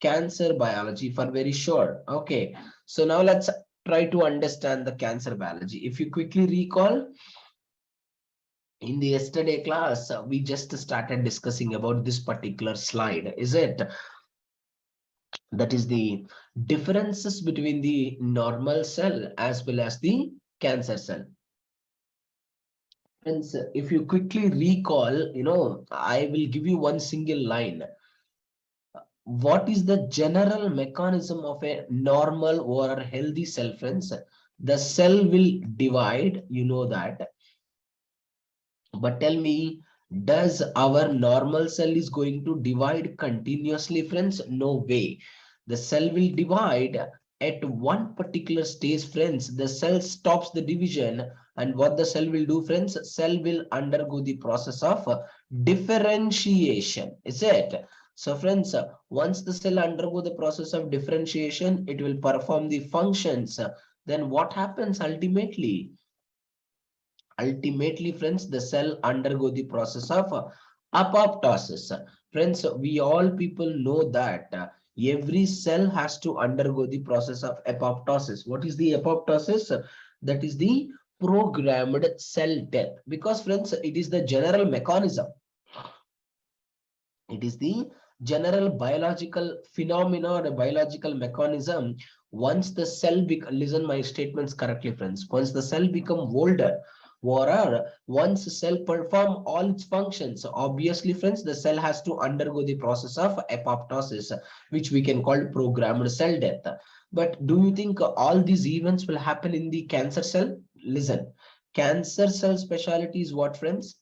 cancer biology for very sure. Okay, so now let's try to understand the cancer biology. If you quickly recall, in the yesterday class, we just started discussing about this particular slide, is it? That is the differences between the normal cell as well as the cancer cell. And if you quickly recall, I will give you one single line. What is the general mechanism of a normal or a healthy cell, friends? The cell will divide, you know that. But tell me, does our normal cell is going to divide continuously, friends? No way. The cell will divide at one particular stage, friends. The cell stops the division, and what the cell will do, friends? Cell will undergo the process of differentiation. Is it? So, friends, once the cell undergo the process of differentiation, it will perform the functions. Then what happens ultimately? Ultimately, friends, the cell undergo the process of apoptosis. Friends, we all people know that every cell has to undergo the process of apoptosis. What is the apoptosis? That is the programmed cell death. Because, friends, it is the general mechanism. It is the general biological phenomena or a biological mechanism. Once the cell listen my statements correctly, friends. Once the cell become older, or once the cell perform all its functions, obviously, friends, the cell has to undergo the process of apoptosis, which we can call programmed cell death. But do you think all these events will happen in the cancer cell? Listen, cancer cell specialty is what, friends?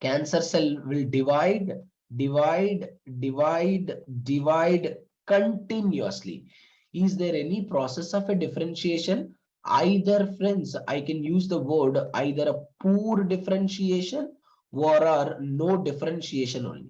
Cancer cell will divide, divide continuously. Is there any process of a differentiation? Either, friends, I can use the word either a poor differentiation or no differentiation only.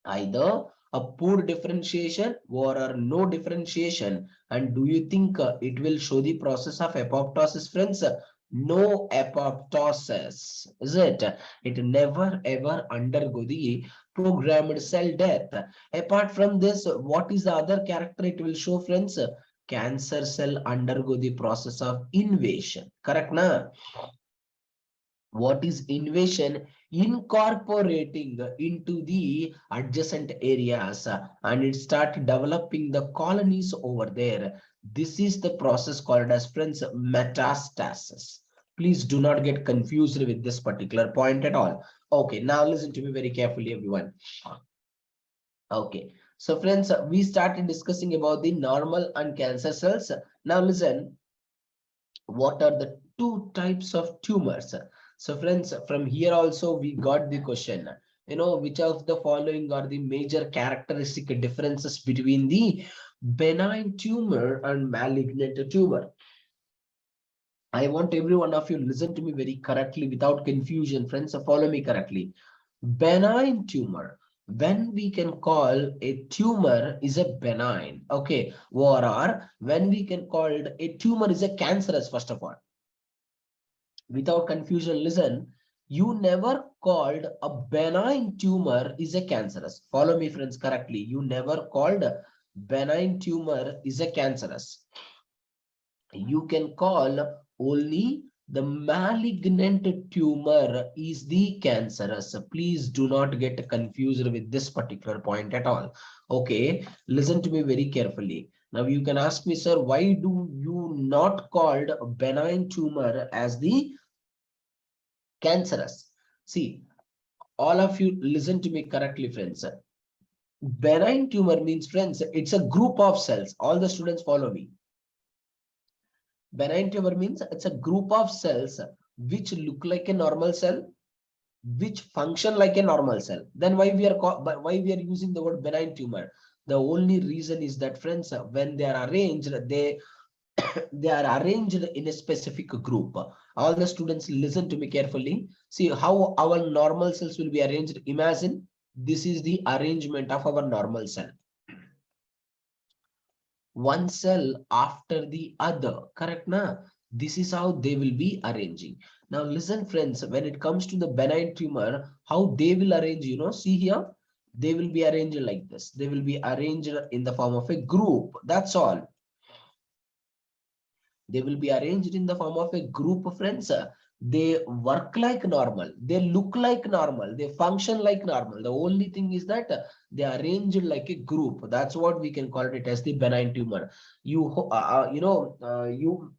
Either a poor differentiation or no differentiation. And do you think it will show the process of apoptosis, friends? No apoptosis, is it? It never ever undergo the programmed cell death. Apart from this, what is the other character it will show, friends? Cancer cell undergo the process of invasion. Correct, na? What is invasion? Incorporating into the adjacent areas, and it start developing the colonies over there. This is the process called as, friends, metastasis. Please do not get confused with this particular point at all. Okay, now listen to me very carefully, everyone. Okay, so friends, we started discussing about the normal and cancer cells. Now listen, what are the two types of tumors? So friends, from here also we got the question, which of the following are the major characteristic differences between the benign tumor and malignant tumor? I want every one of you listen to me very correctly without confusion, friends. Follow me correctly. Benign tumor, when we can call a tumor is a benign, okay, or when we can call it a tumor is a cancerous, first of all. Without confusion, listen, you never called a benign tumor is a cancerous. Follow me, friends, correctly. You never called benign tumor is a cancerous. You can call only the malignant tumor is the cancerous. Please do not get confused with this particular point at all. Okay, listen to me very carefully. Now you can ask me, sir, why do you not called benign tumor as the cancerous? See, all of you listen to me correctly, friends. Benign tumor means, friends, it's a group of cells. All the students follow me. Benign tumor means it's a group of cells which look like a normal cell, which function like a normal cell. Then why we are using the word benign tumor? The only reason is that, friends, when they are arranged, they are arranged in a specific group. All the students listen to me carefully. See how our normal cells will be arranged. Imagine this is the arrangement of our normal cell. One cell after the other, correct na? This is how they will be arranging. Now listen, friends, when it comes to the benign tumor, how they will arrange, see here, They will be arranged like this. They will be arranged in the form of a group. That's all. They will be arranged in the form of a group of friends. They work like normal. They look like normal. They function like normal. The only thing is that they are arranged like a group. That's what we can call it as the benign tumor. You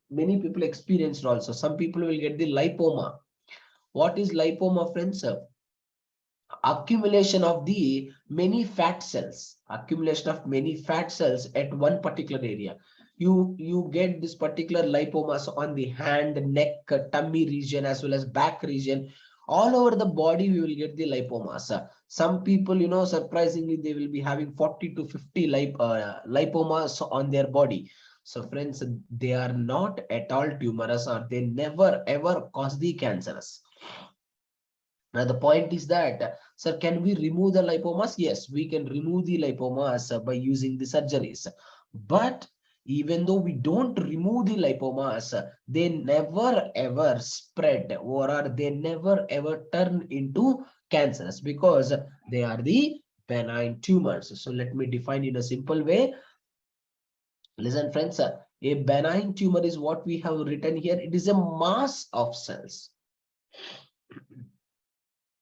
many people experienced also. Some people will get the lipoma. What is lipoma, friends? Accumulation of the many fat cells, accumulation of many fat cells at one particular area. You get this particular lipomas on the hand, neck, tummy region, as well as back region. All over the body we will get the lipomas. Some people, surprisingly, they will be having 40 to 50 lipomas on their body. So friends, they are not at all tumorous, or they never ever cause the cancerous. Now, the point is that, sir, can we remove the lipomas? Yes, we can remove the lipomas by using the surgeries. But even though we don't remove the lipomas, they never ever spread, or they never ever turn into cancers, because they are the benign tumors. So let me define in a simple way. Listen, friends, a benign tumor is what we have written here. It is a mass of cells.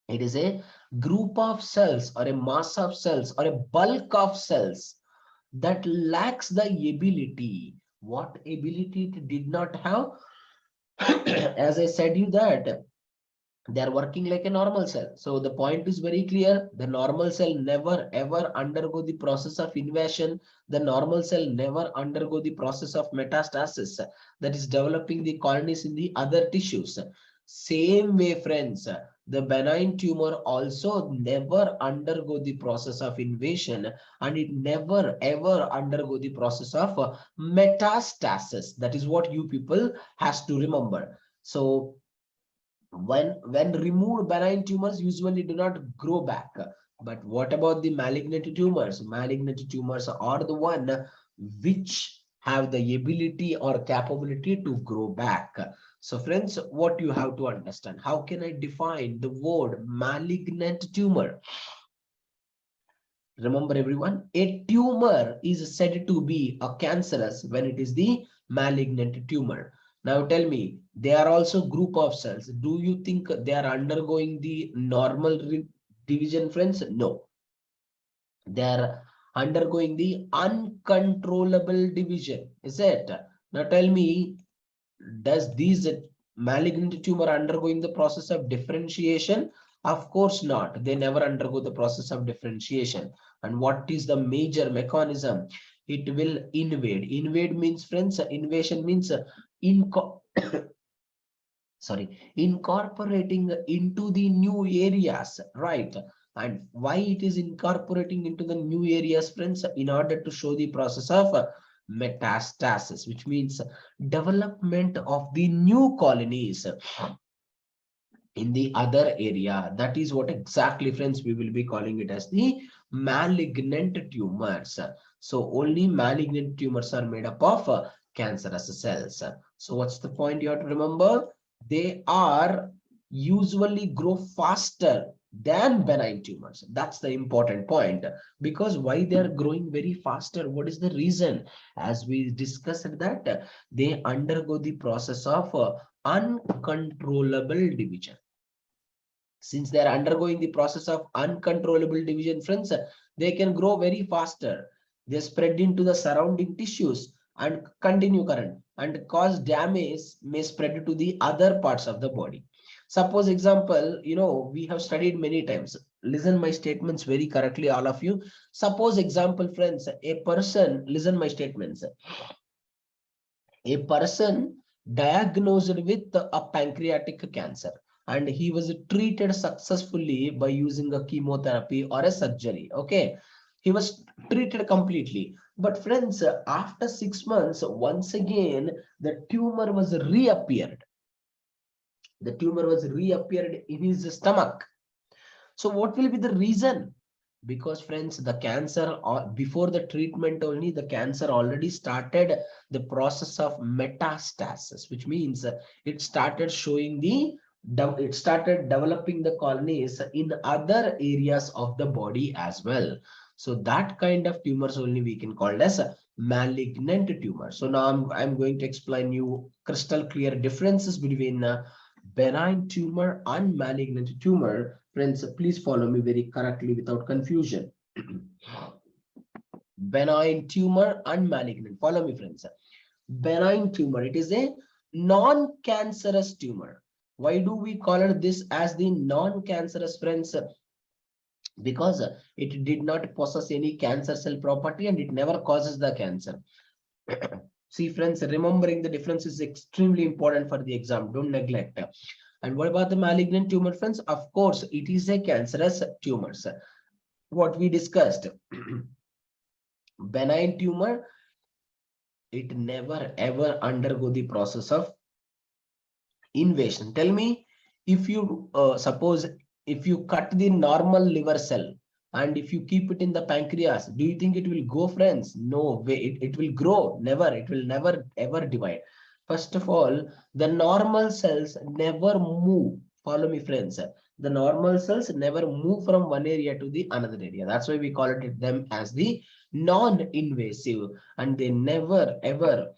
It is a group of cells, or a mass of cells, or a bulk of cells that lacks the ability. What ability it did not have? As I said you that they are working like a normal cell. So the point is very clear. The normal cell never ever undergo the process of invasion. The normal cell never undergo the process of metastasis, that is developing the colonies in the other tissues. Same way, friends, the benign tumor also never undergo the process of invasion, and it never ever undergo the process of metastasis. That is what you people has to remember. So when removed, benign tumors usually do not grow back. But what about the malignant tumors? Malignant tumors are the one which have the ability or capability to grow back. So friends, what you have to understand, how can I define the word malignant tumor? Remember everyone, a tumor is said to be a cancerous when it is the malignant tumor. Now tell me, they are also group of cells. Do you think they are undergoing the normal division, friends? No. They are undergoing the uncontrollable division. Is it? Now tell me, does these malignant tumor undergoing the process of differentiation? Of course not. They never undergo the process of differentiation. And what is the major mechanism? It will invade. Invade means, friends, invasion means incorporating into the new areas, right? And why it is incorporating into the new areas, friends? In order to show the process of metastasis, which means development of the new colonies in the other area. That is what exactly, friends, we will be calling it as the malignant tumors. So only malignant tumors are made up of cancerous cells. So what's the point you have to remember? They are usually grow faster than benign tumors. That's the important point. Because why they are growing very faster? What is the reason? As we discussed that they undergo the process of uncontrollable division. Since they are undergoing the process of uncontrollable division, friends, they can grow very faster. They spread into the surrounding tissues and continue current and cause damage, may spread to the other parts of the body. Suppose example, we have studied many times. Listen my statements very correctly, all of you. Suppose example, friends, a person, listen my statements. A person diagnosed with a pancreatic cancer, and he was treated successfully by using a chemotherapy or a surgery. Okay, he was treated completely. But friends, after 6 months, once again, the tumor was reappeared. The tumor was reappeared in his stomach. So what will be the reason? Because friends, the cancer, before the treatment only, the cancer already started the process of metastasis, which means it started showing the it started developing the colonies in other areas of the body as well. So that kind of tumors only we can call as a malignant tumor. So now I'm going to explain you crystal clear differences between benign tumor and malignant tumor. Friends, please follow me very correctly without confusion. Benign tumor and malignant. Follow me, friends. Benign tumor, it is a non-cancerous tumor. Why do we call it this as the non-cancerous, friends? Because it did not possess any cancer cell property and it never causes the cancer. See, friends, remembering the difference is extremely important for the exam. Don't neglect. And what about the malignant tumor, friends? Of course, it is a cancerous tumor. What we discussed. Benign tumor, it never ever undergo the process of invasion. Tell me, if you suppose if you cut the normal liver cell and if you keep it in the pancreas, do you think it will go, friends? No way. It will grow. Never. It will never ever divide. First of all, the normal cells never move. Follow me, friends. The normal cells never move from one area to the another area. That's why we call it them as the non-invasive, and they never ever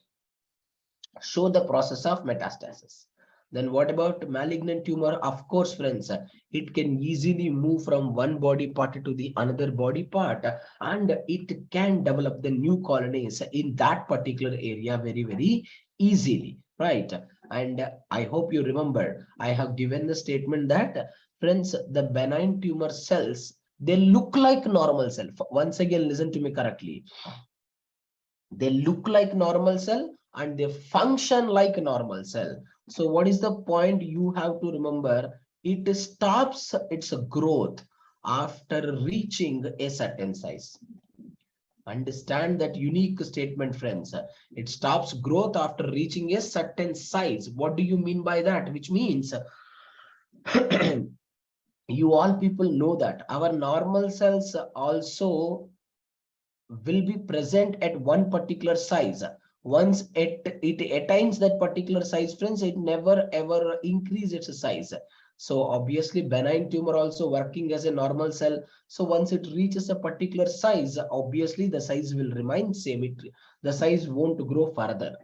show the process of metastasis. Then what about malignant tumor? Of course, friends, it can easily move from one body part to the another body part, and it can develop the new colonies in that particular area very, very easily, right? And I hope you remember, I have given the statement that, friends, the benign tumor cells, they look like normal cell. Once again, listen to me correctly. They look like normal cell and they function like normal cell. So what is the point you have to remember? It stops its growth after reaching a certain size. Understand that unique statement, friends. It stops growth after reaching a certain size. What do you mean by that? Which means you all people know that our normal cells also will be present at one particular size. Once it attains that particular size, friends, it never ever increase its size. So obviously benign tumor also working as a normal cell. So once it reaches a particular size, obviously the size will remain same. The size won't grow further.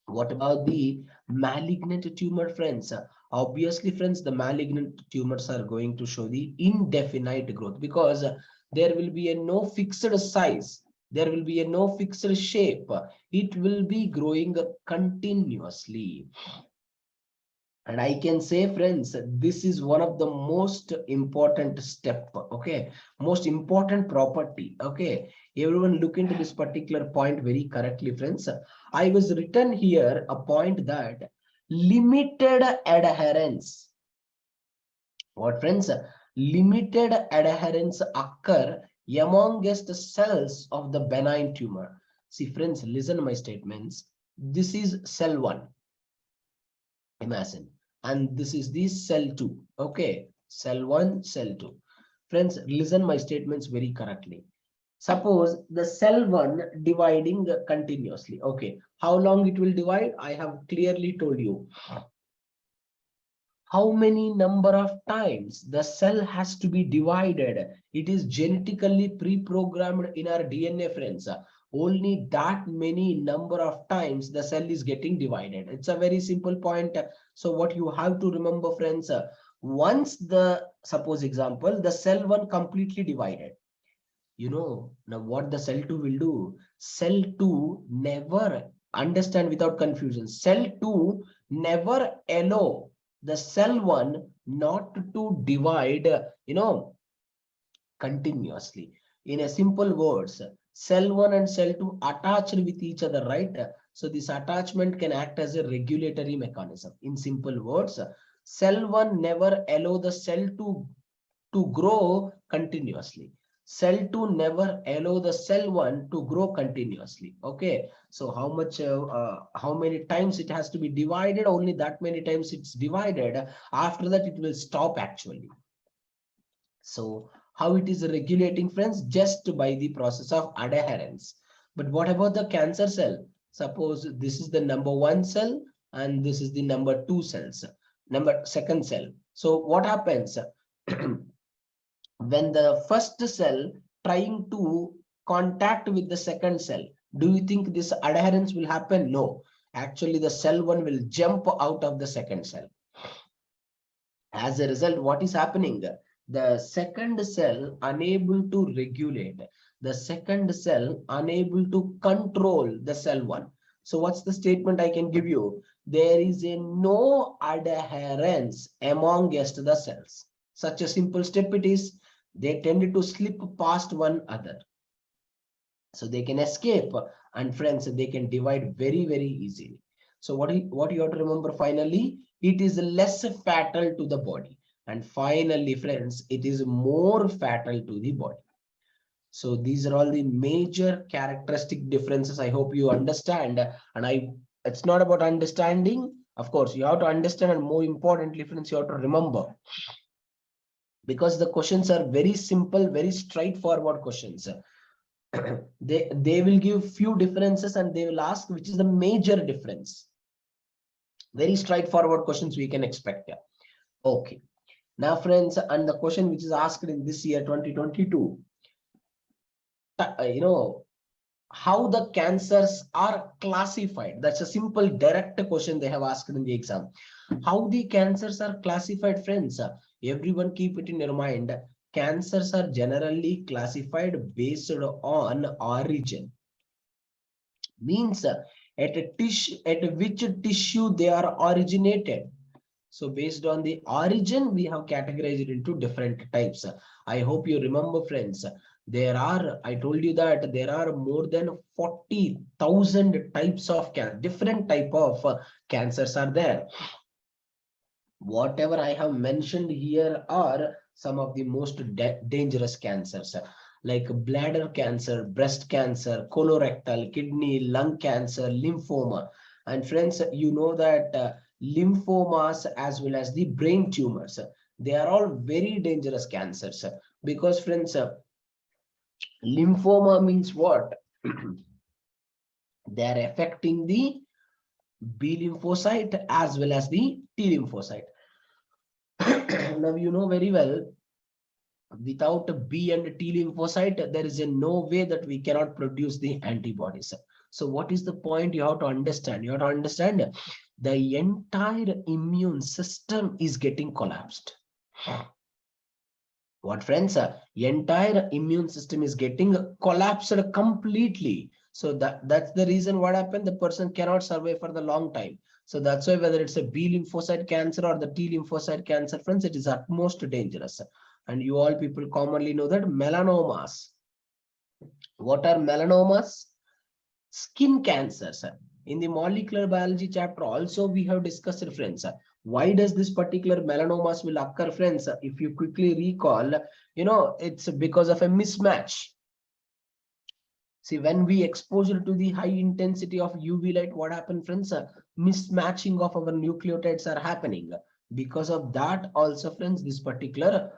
What about the malignant tumor, friends? Obviously, friends, the malignant tumors are going to show the indefinite growth because there will be a no fixed size. There will be a no fixed shape. It will be growing continuously. And I can say, friends, this is one of the most important step, okay? Most important property, okay? Everyone look into this particular point very correctly, friends. I was written here a point that limited adherence. What, friends? Limited adherence occur amongst cells of the benign tumor. See, friends, listen to my statements. This is cell 1. Imagine. And this is the cell 2. Okay, cell 1, cell 2. Friends, listen my statements very correctly. Suppose the cell 1 dividing continuously. Okay, how long it will divide? I have clearly told you. How many number of times the cell has to be divided? It is genetically pre-programmed in our DNA, friends. Only that many number of times the cell is getting divided. It's a very simple point. So what you have to remember, friends, once the, suppose example, the cell 1 completely divided, you know, now what the cell 2 will do? Cell 2 never, understand without confusion, cell 2 never allow the cell 1 not to divide, continuously. In a simple words, cell 1 and cell 2 attached with each other, right? So this attachment can act as a regulatory mechanism. In simple words, cell 1 never allow the cell 2 to grow continuously. Cell 2 never allow the cell 1 to grow continuously. Okay, so how many times it has to be divided? Only that many times it's divided. After that, it will stop actually. So how it is regulating, friends? Just by the process of adherence. But what about the cancer cell? Suppose this is the number 1 cell and this is the number 2 cells. second cell. So what happens when the first cell trying to contact with the second cell? Do you think this adherence will happen? No. Actually, the cell one will jump out of the second cell. As a result, what is happening? The second cell unable to regulate, the second cell unable to control the cell one. So what's the statement I can give you? There is a no adherence amongst the cells. Such a simple step it is. They tend to slip past one another. So they can escape, and friends, they can divide very, very easily. So what you have to remember finally, it is less fatal to the body. And finally, friends, it is more fatal to the body. So these are all the major characteristic differences. I hope you understand. And it's not about understanding. Of course, you have to understand, and more importantly, friends, you have to remember. Because the questions are very simple, very straightforward questions. They will give few differences and they will ask which is the major difference. Very straightforward questions we can expect. Okay. Now, friends, and the question which is asked in this year 2022, how the cancers are classified. That's a simple direct question they have asked in the exam. How the cancers are classified, friends? Everyone keep it in your mind. Cancers are generally classified based on origin. Means at which tissue they are originated. So based on the origin, we have categorized it into different types. I hope you remember, friends. I told you that there are more than 40,000 types of different type of cancers are there. Whatever I have mentioned here are some of the most dangerous cancers, like bladder cancer, breast cancer, colorectal, kidney, lung cancer, lymphoma. And friends, you know that lymphomas as well as the brain tumors, they are all very dangerous cancers. Because friends, lymphoma means what? They are affecting the B lymphocyte as well as the T lymphocyte. Now you know very well, without a B and a T lymphocyte, there is no way that we cannot produce the antibodies. So what is the point you have to understand? You have to understand the entire immune system is getting collapsed. What, friends? Entire immune system is getting collapsed completely. So that's the reason what happened. The person cannot survive for the long time. So that's why whether it's a B lymphocyte cancer or the T lymphocyte cancer, friends, it is utmost dangerous. And you all people commonly know that melanomas. What are melanomas? Skin cancers. In the molecular biology chapter also we have discussed, friends. Why does this particular melanomas will occur, friends? If you quickly recall, it's because of a mismatch. See, when we exposure to the high intensity of UV light, what happened, friends? Mismatching of our nucleotides are happening. Because of that also, friends, this particular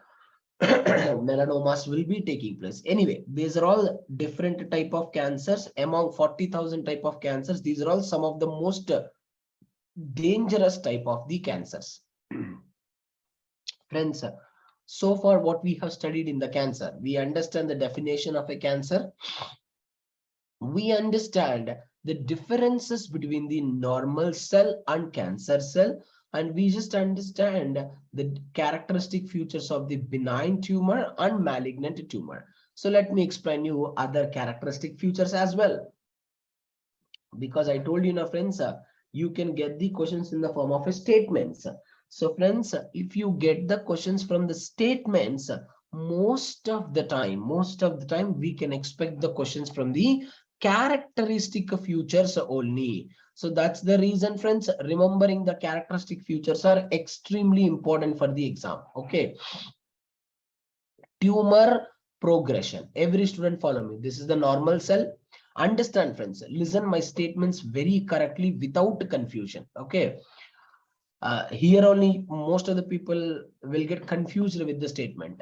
melanomas will be taking place. Anyway, these are all different type of cancers. Among 40,000 type of cancers, these are all some of the most dangerous type of the cancers. Friends, so far what we have studied in the cancer, we understand the definition of a cancer. We understand the differences between the normal cell and cancer cell, and we just understand the characteristic features of the benign tumor and malignant tumor. So let me explain you other characteristic features as well, because I told you, friends, you can get the questions in the form of statements. So friends, if you get the questions from the statements, most of the time we can expect the questions from the characteristic features only. So that's the reason, friends, remembering the characteristic features are extremely important for the exam. Okay. Tumor progression. Every student follow me. This is the normal cell. Understand, friends. Listen my statements very correctly without confusion. Okay. Here only most of the people will get confused with the statement.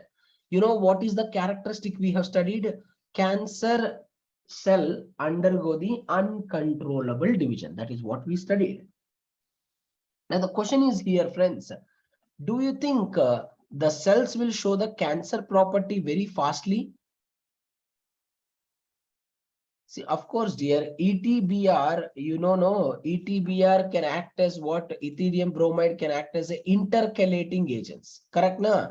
You know what is the characteristic we have studied? Cancer cell undergo the uncontrollable division. That is what we studied. Now the question is here, friends, do you think the cells will show the cancer property very fastly? See, of course, dear, ETBR, no, ETBR can act as what? Etherium bromide can act as a intercalating agents, correct, na?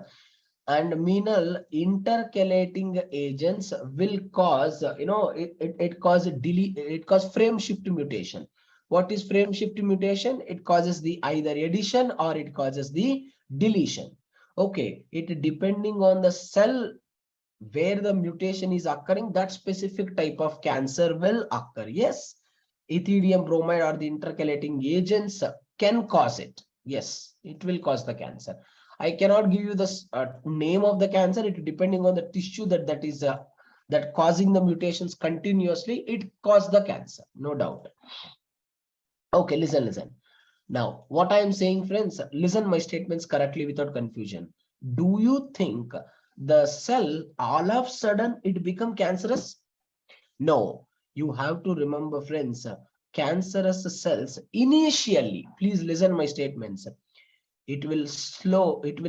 And Meenal, intercalating agents will cause, it cause it cause frame shift mutation. What is frame shift mutation? It causes the either addition or it causes the deletion. Okay, it depending on the cell where the mutation is occurring, that specific type of cancer will occur. Yes, Etherium bromide or the intercalating agents can cause it. Yes, it will cause the cancer. I cannot give you the name of the cancer. It depending on the tissue that is that causing the mutations continuously, it caused the cancer, no doubt. Okay, listen. Now, what I am saying, friends, listen my statements correctly without confusion. Do you think the cell all of a sudden it become cancerous? No, you have to remember, friends, cancerous cells initially, please listen my statements. It will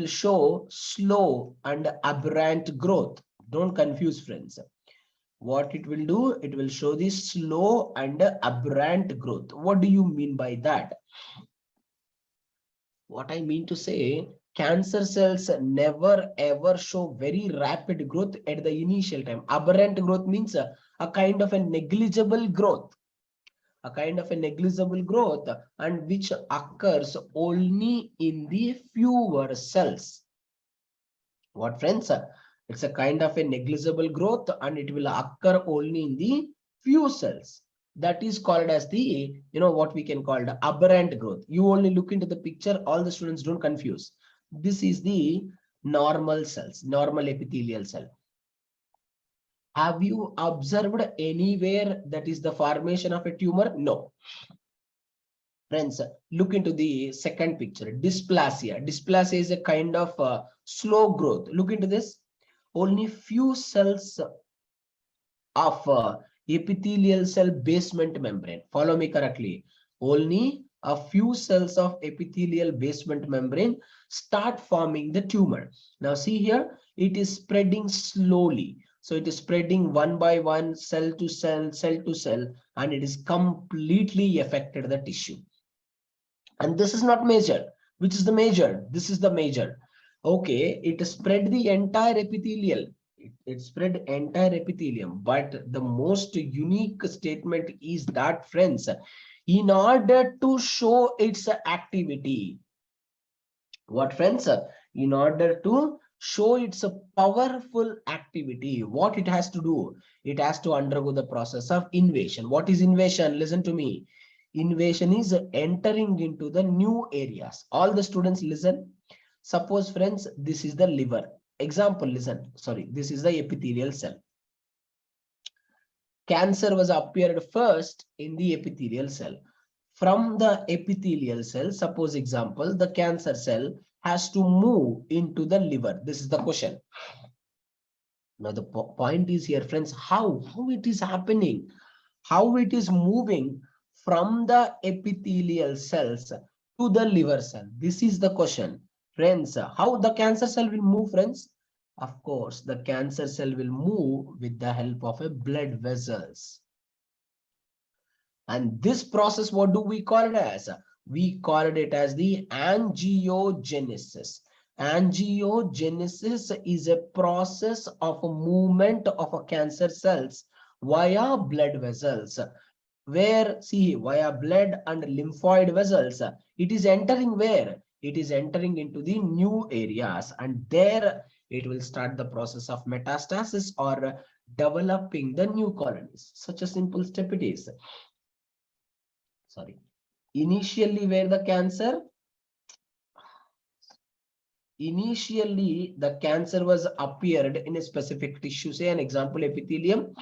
show slow and aberrant growth. Don't confuse, friends. What it will do, it will show the slow and aberrant growth. What do you mean by that? What I mean to say, cancer cells never ever show very rapid growth at the initial time. Aberrant growth means a kind of a negligible growth, and which occurs only in the fewer cells. What, friends? It's a kind of a negligible growth and it will occur only in the few cells. That is called as the, what we can call the aberrant growth. You only look into the picture, all the students don't confuse. This is the normal cells, normal epithelial cell. Have you observed anywhere that is the formation of a tumor? No. Friends, look into the second picture, dysplasia. Dysplasia is a kind of slow growth. Look into this. Only few cells of epithelial cell basement membrane. Follow me correctly. Only a few cells of epithelial basement membrane start forming the tumor. Now see here, it is spreading slowly. So it is spreading one by one, cell to cell, and it is completely affected the tissue. And this is not major. Which is the major? This is the major. Okay, it spread the entire epithelial. It spread entire epithelium. But the most unique statement is that, friends, in order to show its activity, what, friends? In order to show its powerful activity, what it has to do? It has to undergo the process of invasion. What is invasion? Listen to me. Invasion is entering into the new areas. All the students listen. Suppose, friends, this is the liver. Example, listen. Sorry, this is the epithelial cell. Cancer was appeared first in the epithelial cell. From the epithelial cell, suppose example, the cancer cell has to move into the liver. This is the question. Now the point is here, friends, how it is happening, how it is moving from the epithelial cells to the liver cell. This is the question, friends. How the cancer cell will move, friends? Of course, the cancer cell will move with the help of a blood vessels. And this process, what do we call it as? We called it as the angiogenesis. Angiogenesis is a process of a movement of a cancer cells via blood vessels. Where, see, via blood and lymphoid vessels, it is entering where? It is entering into the new areas, and there it will start the process of metastasis or developing the new colonies. Such a simple step it is. Sorry. Initially, where the cancer was appeared in a specific tissue, say an example, epithelium.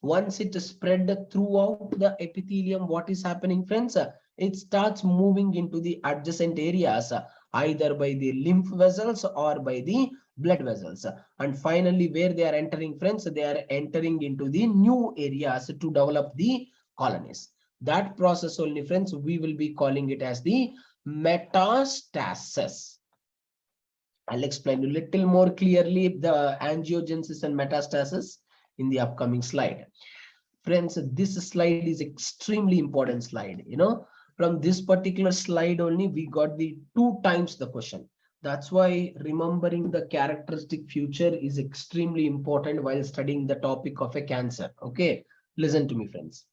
Once it spread throughout the epithelium, what is happening, friends? It starts moving into the adjacent areas, either by the lymph vessels or by the blood vessels. And finally, where they are entering, friends, they are entering into the new areas to develop the colonies. That process only, friends, we will be calling it as the metastasis. I'll explain a little more clearly the angiogenesis and metastasis in the upcoming slide. Friends, this slide is extremely important slide. From this particular slide only, we got the 2 times the question. That's why remembering the characteristic feature is extremely important while studying the topic of a cancer. Okay, listen to me, friends.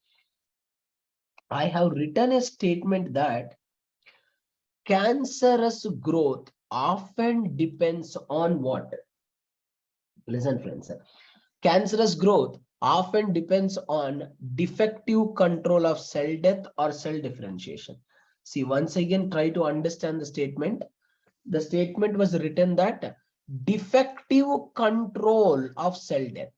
I have written a statement that cancerous growth often depends on what? Listen, friends. Cancerous growth often depends on defective control of cell death or cell differentiation. See, once again, try to understand the statement. The statement was written that defective control of cell death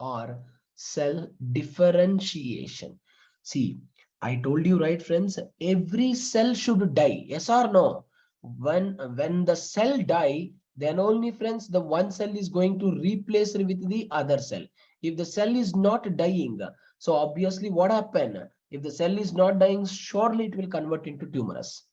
or cell differentiation. See, I told you, right, friends, every cell should die. Yes or no? When the cell die, then only, friends, the one cell is going to replace it with the other cell. If the cell is not dying, so obviously what happen? If the cell is not dying, surely it will convert into tumorous.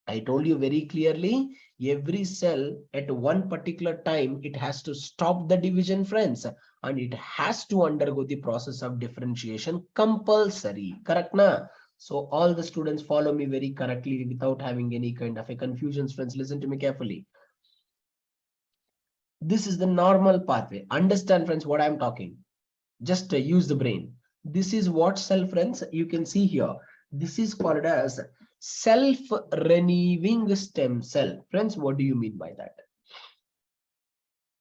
I told you very clearly, every cell at one particular time, it has to stop the division, friends, and it has to undergo the process of differentiation compulsory. Correct, na? So all the students follow me very correctly without having any kind of a confusions, friends. Listen to me carefully. This is the normal pathway. Understand, friends, what I'm talking. Just use the brain. This is what cell, friends, you can see here. This is called as self-renewing stem cell. Friends, what do you mean by that?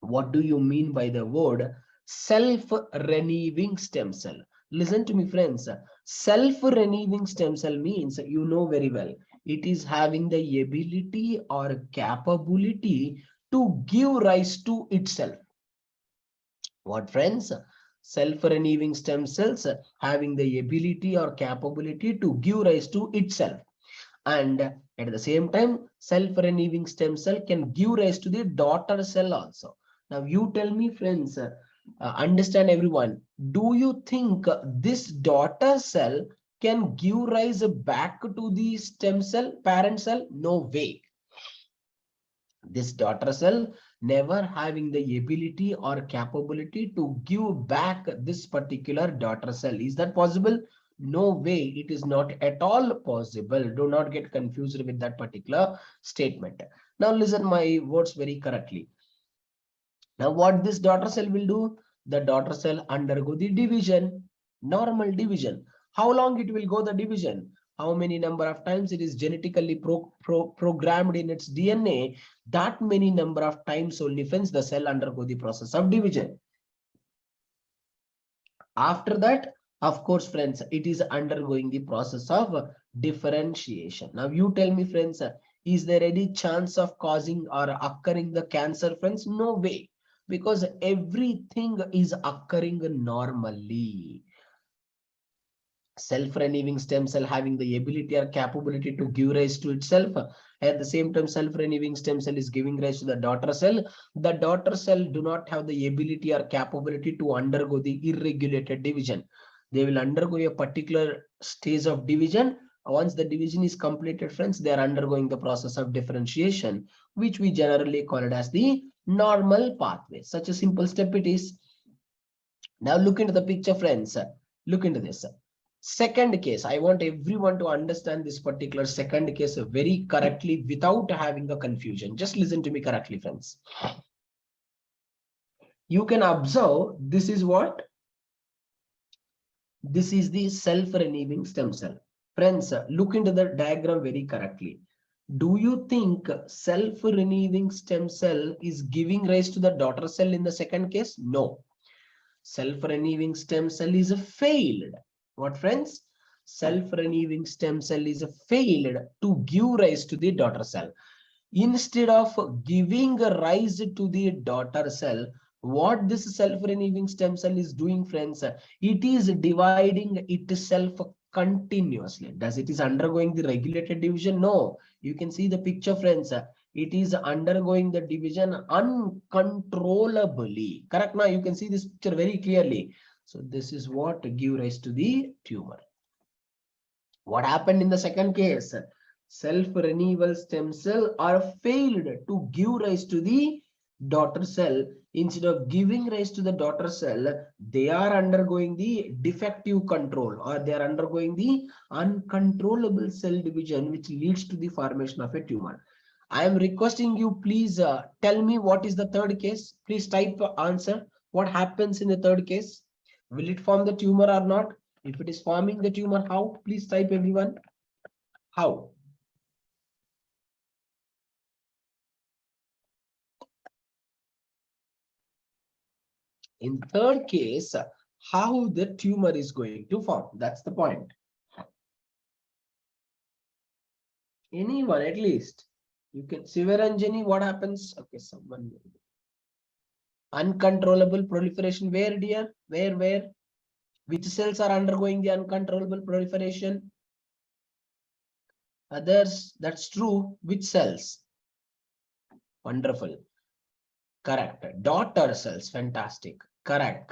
What do you mean by the word self-renewing stem cell? Listen to me, friends. Self-renewing stem cell means, you know very well, it is having the ability or capability to give rise to itself. What, friends? Self-renewing stem cells having the ability or capability to give rise to itself. And at the same time, self-renewing stem cell can give rise to the daughter cell also. Now you tell me, friends, understand everyone, do you think this daughter cell can give rise back to the stem cell, parent cell? No way. This daughter cell never having the ability or capability to give back this particular daughter cell. Is that possible? No way. It is not at all possible. Do not get confused with that particular statement. Now listen my words very correctly. Now what this daughter cell will do? The daughter cell undergo the division, normal division. How long it will go the division? How many number of times it is genetically programmed in its DNA, that many number of times only, friends, the cell undergo the process of division. After that, of course, friends, it is undergoing the process of differentiation. Now you tell me, friends, is there any chance of causing or occurring the cancer, friends? No way, because everything is occurring normally. Self-renewing stem cell having the ability or capability to give rise to itself. At the same time, self-renewing stem cell is giving rise to the daughter cell. The daughter cell do not have the ability or capability to undergo the irregulated division. They will undergo a particular stage of division. Once the division is completed, friends, they are undergoing the process of differentiation, which we generally call it as the normal pathway. Such a simple step it is. Now look into the picture, friends. Look into this. Second case, I want everyone to understand this particular second case very correctly without having a confusion. Just listen to me correctly, friends. You can observe this is what? This is the self-renewing stem cell. Friends, look into the diagram very correctly. Do you think self-renewing stem cell is giving rise to the daughter cell in the second case? No. Self-renewing stem cell is failed. What, friends? Self-renewing stem cell is failed to give rise to the daughter cell. Instead of giving rise to the daughter cell, what this self-renewing stem cell is doing, friends, it is dividing itself continuously. Does it is undergoing the regulated division? No. You can see the picture, friends. It is undergoing the division uncontrollably. Correct? Now you can see this picture very clearly. So this is what give rise to the tumor. What happened in the second case? Self-renewal stem cell are failed to give rise to the daughter cell. Instead of giving rise to the daughter cell, they are undergoing the defective control, or they are undergoing the uncontrollable cell division, which leads to the formation of a tumor. I am requesting you, please tell me what is the third case. Please type answer. What happens in the third case? Will it form the tumor or not? If it is forming the tumor, how? Please type everyone. How? In third case, how the tumor is going to form? That's the point. Anyone at least. You can see Sivaranjani, what happens? Okay, someone. Uncontrollable proliferation. Where, dear? Where? Which cells are undergoing the uncontrollable proliferation? Others, that's true. Which cells? Wonderful. Correct. Daughter cells. Fantastic. Correct.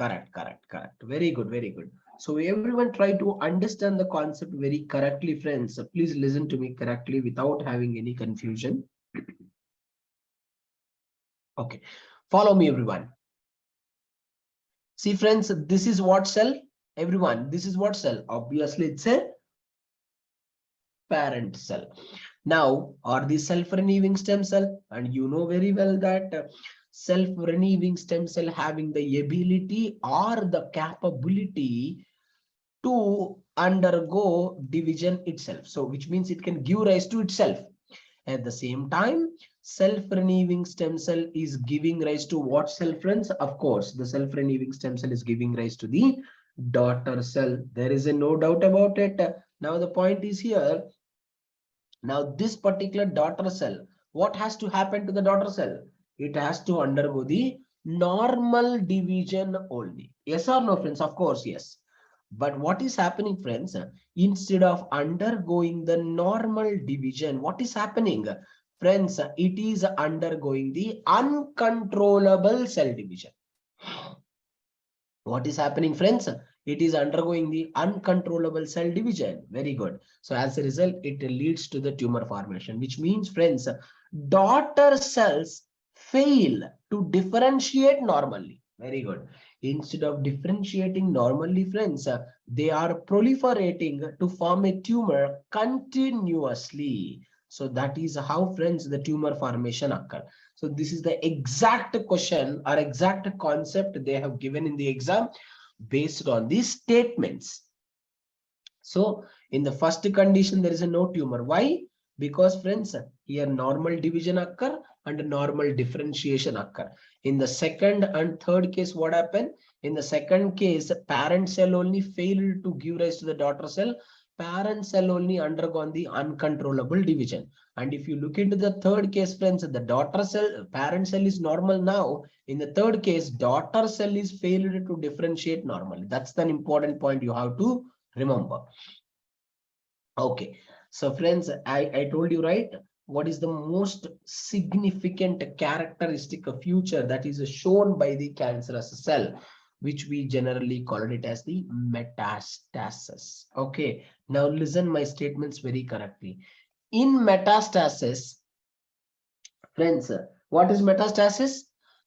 Very good. So everyone try to understand the concept very correctly, friends. So please listen to me correctly without having any confusion. Okay. Follow me, everyone. See, friends, this is what cell? Everyone, this is what cell? Obviously, it's a parent cell. Now, are the self-renewing stem cell? And you know very well that self-renewing stem cell having the ability or the capability to undergo division itself. So, which means it can give rise to itself. At the same time, self-renewing stem cell is giving rise to what cell, friends? Of course, the self-renewing stem cell is giving rise to the daughter cell. There is no doubt about it. Now, the point is here. Now, this particular daughter cell, what has to happen to the daughter cell? It has to undergo the normal division only. Yes or no, friends? Of course, yes. But what is happening, friends? Instead of undergoing the normal division, what is happening? Friends, it is undergoing the uncontrollable cell division. What is happening, friends? It is undergoing the uncontrollable cell division. Very good. So as a result, it leads to the tumor formation, which means, friends, daughter cells fail to differentiate normally. Very good. Instead of differentiating normally, friends, they are proliferating to form a tumor continuously. So that is how, friends, the tumor formation occurs. So this is the exact question or exact concept they have given in the exam based on these statements. So in the first condition, there is a no tumor. Why? Because, friends, here normal division occur and normal differentiation occur. In the second and third case, what happened? In the second case, parent cell only failed to give rise to the daughter cell. Parent cell only undergone the uncontrollable division. And if you look into the third case, friends, the daughter cell, parent cell is normal now. In the third case, daughter cell is failed to differentiate normally. That's the important point you have to remember. Okay, so friends, I told you, right? What is the most significant characteristic of future that is shown by the cancerous cell, which we generally call it as the metastasis. Okay, now listen my statements very correctly. In metastasis, friends, what is metastasis?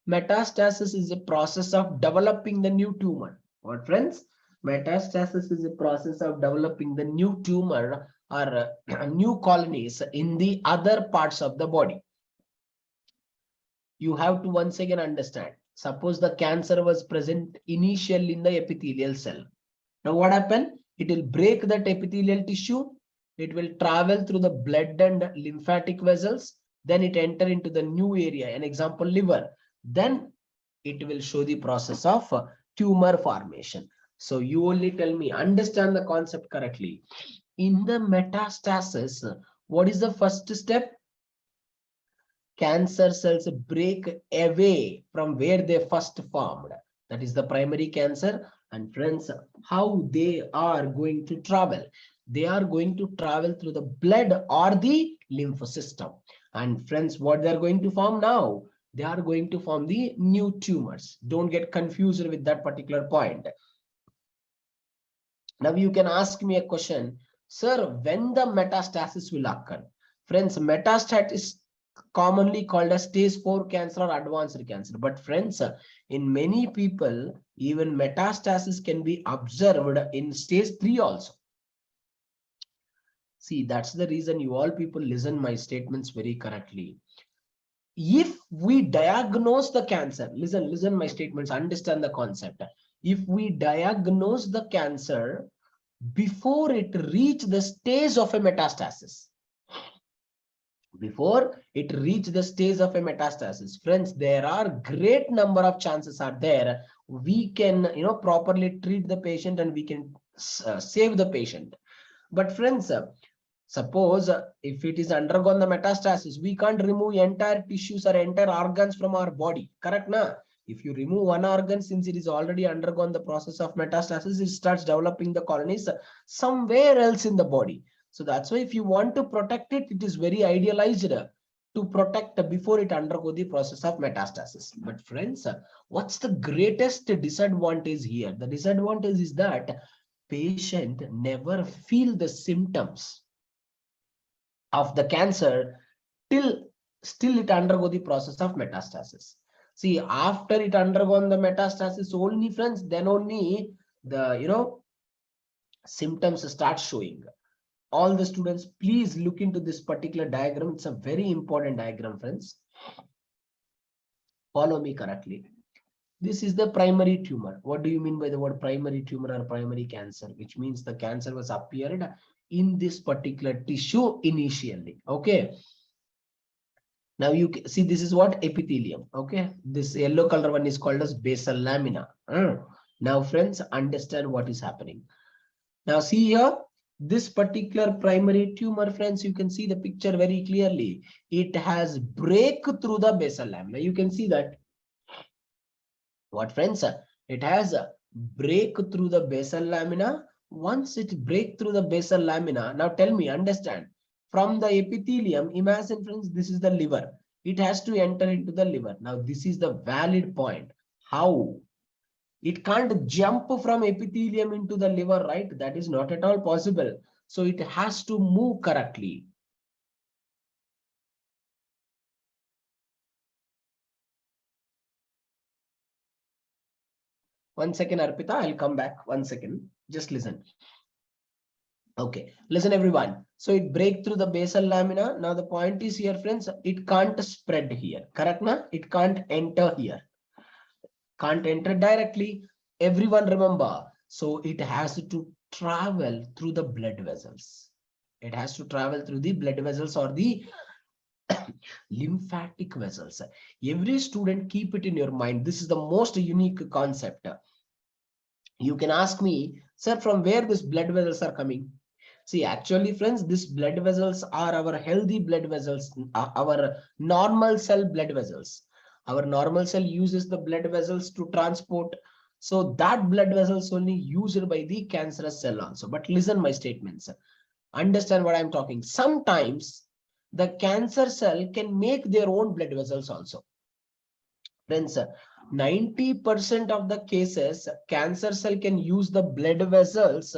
Metastasis is a process of developing the new tumor. What, friends? Metastasis is a process of developing the new tumor or new colonies in the other parts of the body. You have to once again understand. Suppose the cancer was present initially in the epithelial cell. Now what happened? It will break that epithelial tissue. It will travel through the blood and lymphatic vessels. Then it enter into the new area, an example, liver. Then it will show the process of tumor formation. So you only tell me, understand the concept correctly. In the metastasis, what is the first step? Cancer cells break away from where they first formed. That is the primary cancer. And friends, how they are going to travel? They are going to travel through the blood or the lymph system. And friends, what they are going to form now? They are going to form the new tumors. Don't get confused with that particular point. Now you can ask me a question. Sir, when the metastasis will occur? Friends, metastasis is commonly called as stage 4 cancer or advanced cancer. But friends, in many people, even metastasis can be observed in stage 3 also. See, that's the reason you all people listen my statements very correctly. If we diagnose the cancer, listen my statements, understand the concept. If we diagnose the cancer before it reach the stage of a metastasis, friends, there are great number of chances are there. We can, properly treat the patient and we can save the patient. But friends, suppose if it is undergone the metastasis, we can't remove entire tissues or entire organs from our body. Correct, na? If you remove one organ, since it is already undergone the process of metastasis, it starts developing the colonies somewhere else in the body. So that's why if you want to protect it, it is very idealized to protect before it undergo the process of metastasis. But friends, what's the greatest disadvantage here? The disadvantage is that patient never feel the symptoms of the cancer till still it undergo the process of metastasis. See, after it undergone the metastasis only, friends, then only the symptoms start showing. All the students, please look into this particular diagram. It's a very important diagram, friends. Follow me correctly. This is the primary tumor. What do you mean by the word primary tumor or primary cancer? Which means the cancer was appeared in this particular tissue initially. Okay. Now you see this is what epithelium. Okay. This yellow color one is called as basal lamina. Now friends, understand what is happening. Now see here, this particular primary tumor, friends, you can see the picture very clearly. It has break through the basal lamina. You can see that. What, friends? It has a break through the basal lamina. Once it break through the basal lamina, now tell me, understand, from the epithelium, imagine, friends, this is the liver. It has to enter into the liver. Now this is the valid point. How? It can't jump from epithelium into the liver, right? That is not at all possible. So it has to move correctly. One second, Arpita, I'll come back. One second. Just listen. Okay, listen everyone. So it break through the basal lamina. Now the point is here, friends, it can't spread here. Correct, na? It can't enter here. Can't enter directly. Everyone remember. So it has to travel through the blood vessels. It has to travel through the blood vessels or the lymphatic vessels. Every student keep it in your mind. This is the most unique concept. You can ask me, sir, from where these blood vessels are coming? See, actually, friends, these blood vessels are our healthy blood vessels, our normal cell blood vessels. Our normal cell uses the blood vessels to transport. So that blood vessels only used by the cancerous cell also. But listen my statements. Understand what I'm talking. Sometimes the cancer cell can make their own blood vessels also. Friends, 90% of the cases, cancer cell can use the blood vessels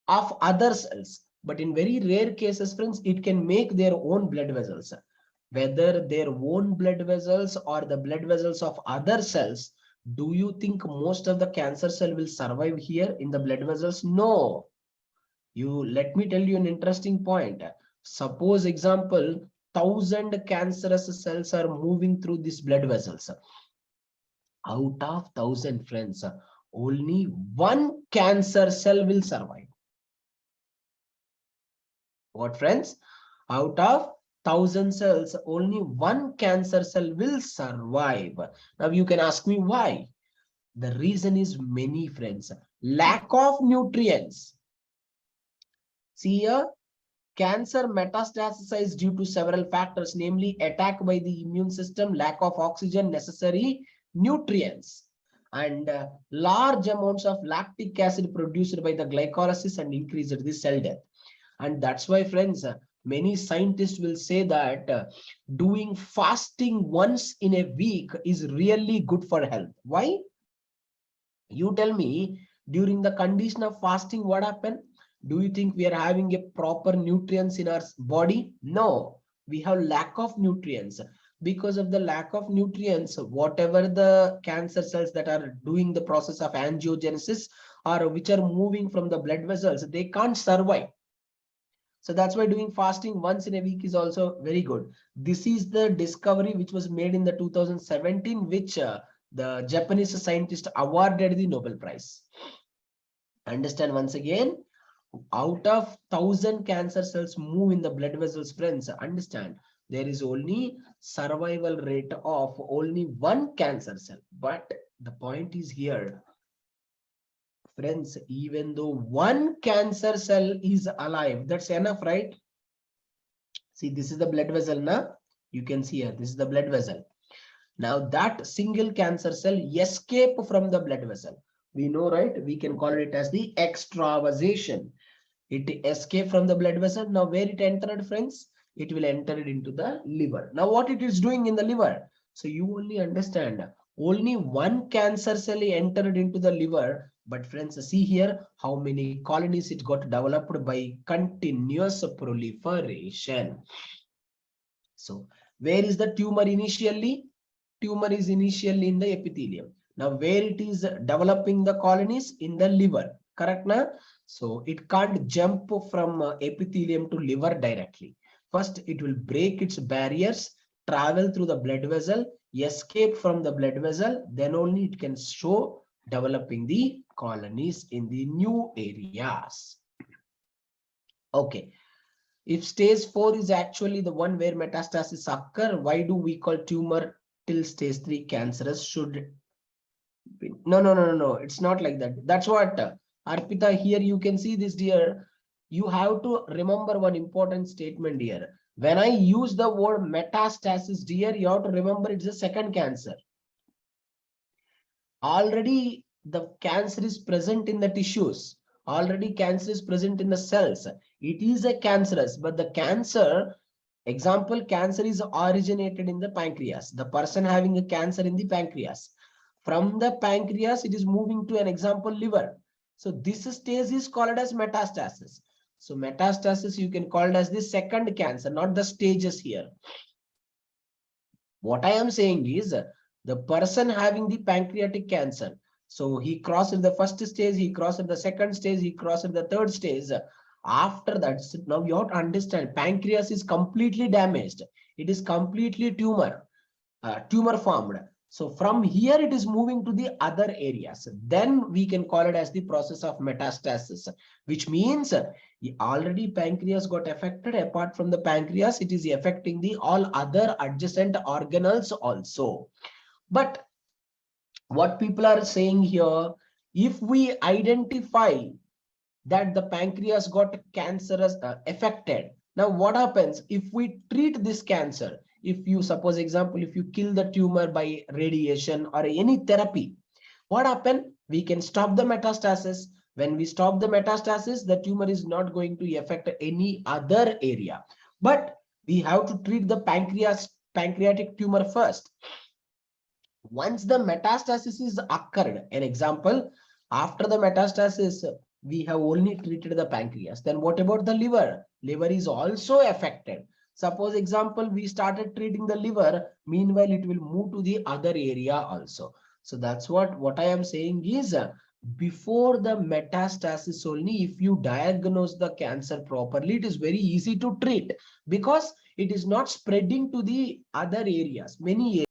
of other cells, but in very rare cases, friends, it can make their own blood vessels. Whether their own blood vessels or the blood vessels of other cells, do you think most of the cancer cell will survive here in the blood vessels? No. Let me tell you an interesting point. Suppose example, 1,000 cancerous cells are moving through these blood vessels. Out of 1,000, friends, only one cancer cell will survive. What, friends? Out of 1,000 cells, only one cancer cell will survive. Now you can ask me why. The reason is many, friends. Lack of nutrients. See here, cancer metastasizes due to several factors, namely attack by the immune system, lack of oxygen, necessary nutrients, and large amounts of lactic acid produced by the glycolysis and increased the cell death. And that's why, friends, many scientists will say that doing fasting once in a week is really good for health. Why? You tell me, during the condition of fasting, what happened? Do you think we are having a proper nutrients in our body? No, we have lack of nutrients. Because of the lack of nutrients, whatever the cancer cells that are doing the process of angiogenesis or which are moving from the blood vessels, they can't survive. So that's why doing fasting once in a week is also very good. This is the discovery which was made in the 2017, which the Japanese scientist awarded the Nobel Prize. Understand once again, out of 1,000 cancer cells move in the blood vessels, friends, understand there is only survival rate of only one cancer cell. But the point is here, friends, even though one cancer cell is alive, that's enough, right? See, this is the blood vessel now. You can see here, this is the blood vessel. Now that single cancer cell escape from the blood vessel. We know, right? We can call it as the extravasation. It escaped from the blood vessel. Now where it entered, friends? It will enter it into the liver. Now what it is doing in the liver? So you only understand only one cancer cell entered into the liver. But friends, see here how many colonies it got developed by continuous proliferation. So where is the tumor initially? Tumor is initially in the epithelium. Now where it is developing the colonies? In the liver, correct now? So it can't jump from epithelium to liver directly. First it will break its barriers, travel through the blood vessel, escape from the blood vessel, then only it can show developing the colonies in the new areas. Okay, if stage 4 is actually the one where metastasis occur, why do we call tumor till stage 3 cancerous? Should be, no, it's not like that. That's what Arpita, here you can see this, dear. You have to remember one important statement here. When I use the word metastasis, dear, you have to remember it's a second cancer. Already the cancer is present in the tissues. Already cancer is present in the cells. It is a cancerous, but the cancer, example, cancer is originated in the pancreas. The person having a cancer in the pancreas. From the pancreas, it is moving to an example liver. So this stage is called as metastasis. So metastasis you can call it as the second cancer, not the stages here. What I am saying is the person having the pancreatic cancer. So he crossed the first stage, he crossed the second stage, he crossed the third stage. After that, now you have to understand pancreas is completely damaged. It is completely tumor formed. So from here it is moving to the other areas. Then we can call it as the process of metastasis, which means already pancreas got affected. Apart from the pancreas, it is affecting the all other adjacent organelles also. But what people are saying here, if we identify that the pancreas got cancerous affected, now what happens if we treat this cancer? If you suppose example, if you kill the tumor by radiation or any therapy, what happen? We can stop the metastasis. When we stop the metastasis, the tumor is not going to affect any other area. But we have to treat the pancreatic tumor first. Once the metastasis is occurred, an example, after the metastasis, we have only treated the pancreas. Then what about the liver? Liver is also affected. Suppose example, we started treating the liver, meanwhile it will move to the other area also. So that's what I am saying is before the metastasis only, if you diagnose the cancer properly, it is very easy to treat because it is not spreading to the other areas. Many